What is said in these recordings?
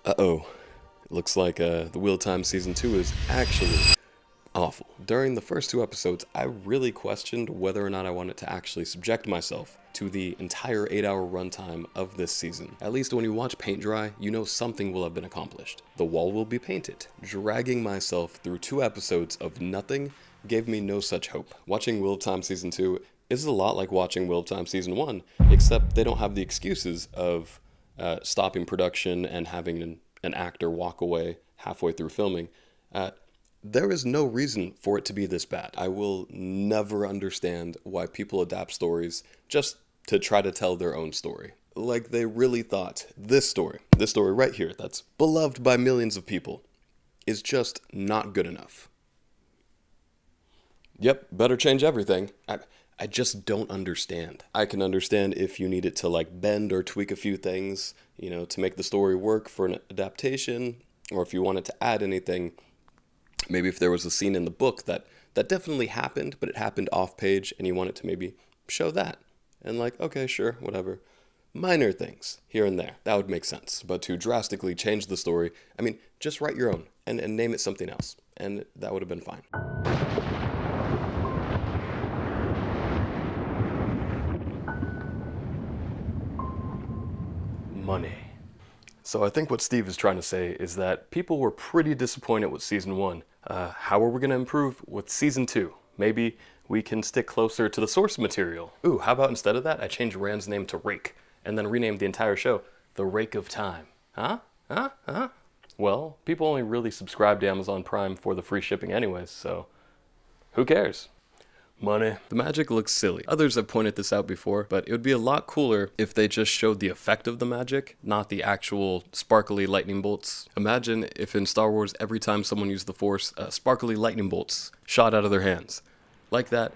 Uh-oh. It looks like the Wheel Time Season 2 is actually awful. During the first two episodes, I really questioned whether or not I wanted to actually subject myself to the entire 8-hour runtime of this season. At least when you watch paint dry, you know something will have been accomplished. The wall will be painted. Dragging myself through 2 episodes of nothing gave me no such hope. Watching Wheel of Time Season 2 is a lot like watching Wheel of Time Season 1, except they don't have the excuses of stopping production and having an actor walk away halfway through filming. There is no reason for it to be this bad. I will never understand why people adapt stories just to try to tell their own story. Like they really thought this story right here, that's beloved by millions of people, is just not good enough. Yep, better change everything. I just don't understand. I can understand if you need it to like bend or tweak a few things, to make the story work for an adaptation, or if you wanted to add anything. Maybe if there was a scene in the book that definitely happened, but it happened off page and you wanted to maybe show that. And like, okay, sure, whatever. Minor things here and there. That would make sense. But to drastically change the story, just write your own and name it something else. And that would have been fine. Money. So I think what Steve is trying to say is that people were pretty disappointed with Season 1. How are we going to improve with Season 2? Maybe we can stick closer to the source material. Ooh, how about instead of that, I change Rand's name to Rake, and then rename the entire show The Rake of Time. Huh? Well, people only really subscribe to Amazon Prime for the free shipping anyways, so who cares? Money. The magic looks silly. Others have pointed this out before, but it would be a lot cooler if they just showed the effect of the magic, not the actual sparkly lightning bolts. Imagine if in Star Wars, every time someone used the Force, sparkly lightning bolts shot out of their hands. Like that,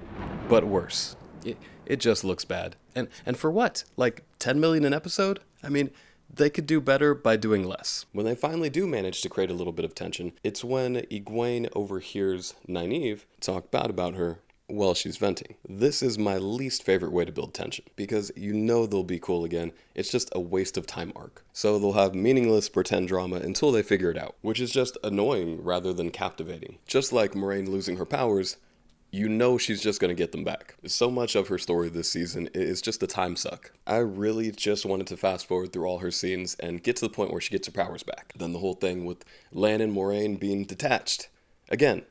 but worse. It just looks bad. And for what? Like 10 million an episode? They could do better by doing less. When they finally do manage to create a little bit of tension, it's when Egwene overhears Nynaeve talk bad about her while she's venting. This is my least favorite way to build tension, because they'll be cool again. It's just a waste of time arc. So they'll have meaningless pretend drama until they figure it out, which is just annoying rather than captivating. Just like Moraine losing her powers, she's just going to get them back. So much of her story this season is just a time suck. I really just wanted to fast forward through all her scenes and get to the point where she gets her powers back. Then the whole thing with Lan and Moraine being detached. Again,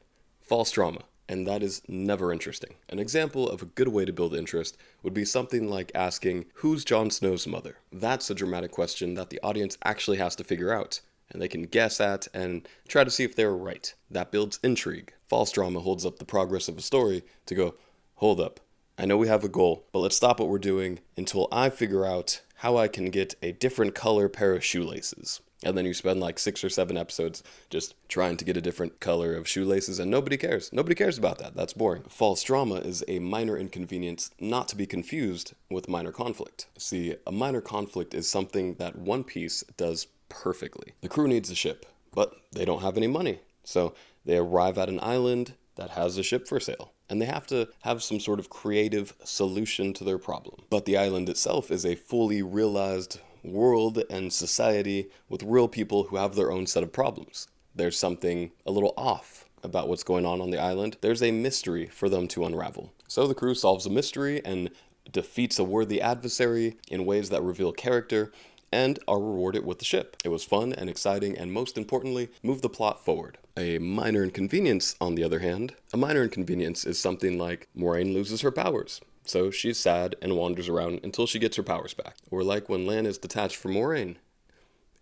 false drama. And that is never interesting. An example of a good way to build interest would be something like asking, who's Jon Snow's mother? That's a dramatic question that the audience actually has to figure out, and they can guess at and try to see if they're right. That builds intrigue. False drama holds up the progress of a story to go, hold up, I know we have a goal, but let's stop what we're doing until I figure out how I can get a different color pair of shoelaces. And then you spend like 6 or 7 episodes just trying to get a different color of shoelaces, and nobody cares. Nobody cares about that. That's boring. False drama is a minor inconvenience, not to be confused with minor conflict. See, a minor conflict is something that One Piece does perfectly. The crew needs a ship, but they don't have any money. So they arrive at an island that has a ship for sale, and they have to have some sort of creative solution to their problem. But the island itself is a fully realized world and society with real people who have their own set of problems. There's something a little off about what's going on the island. There's a mystery for them to unravel. So the crew solves a mystery and defeats a worthy adversary in ways that reveal character and are rewarded with the ship. It was fun and exciting, and most importantly, moved the plot forward. A minor inconvenience, on the other hand, is something like Moraine loses her powers. So she's sad and wanders around until she gets her powers back. Or like when Lan is detached from Moraine,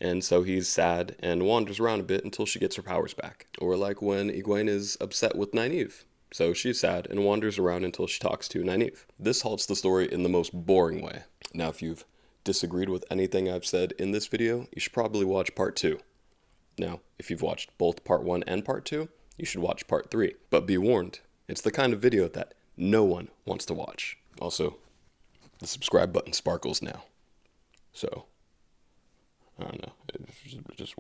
and so he's sad and wanders around a bit until she gets her powers back. Or like when Egwene is upset with Nynaeve, so she's sad and wanders around until she talks to Nynaeve. This halts the story in the most boring way. Now, if you've disagreed with anything I've said in this video, you should probably watch part 2. Now, if you've watched both part 1 and part 2, you should watch part 3. But be warned, it's the kind of video that no one wants to watch. Also, the subscribe button sparkles now. So, I don't know. It just